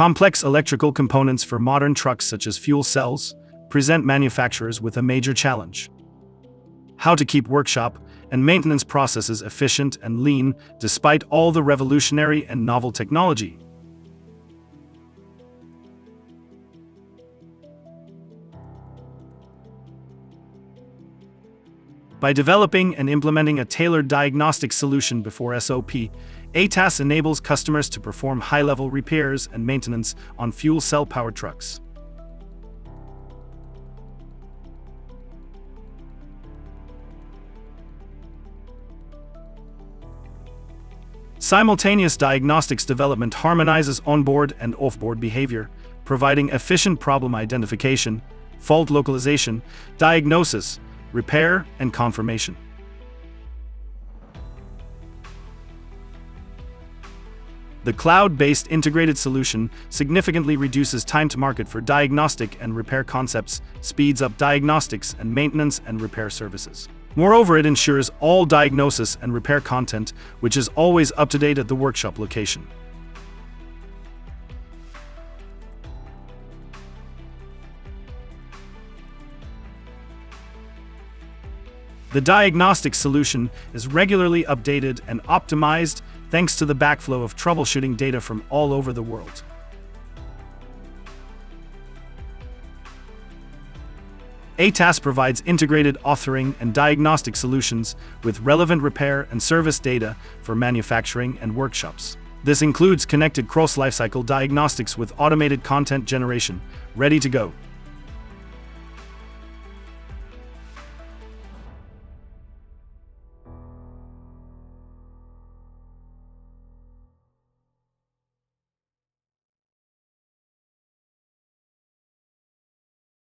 Complex electrical components for modern trucks such as fuel cells present manufacturers with a major challenge. How to keep workshop and maintenance processes efficient and lean despite all the revolutionary and novel technology. By developing and implementing a tailored diagnostic solution before SOP, ETAS enables customers to perform high-level repairs and maintenance on fuel cell-powered trucks. Simultaneous diagnostics development harmonizes onboard and off-board behavior, providing efficient problem identification, fault localization, diagnosis, repair, and confirmation. The cloud-based integrated solution significantly reduces time to market for diagnostic and repair concepts, speeds up diagnostics and maintenance and repair services. Moreover, it ensures all diagnosis and repair content, which is always up to date at the workshop location. The diagnostic solution is regularly updated and optimized thanks to the backflow of troubleshooting data from all over the world. ETAS provides integrated authoring and diagnostic solutions with relevant repair and service data for manufacturing and workshops. This includes connected cross-lifecycle diagnostics with automated content generation, ready to go.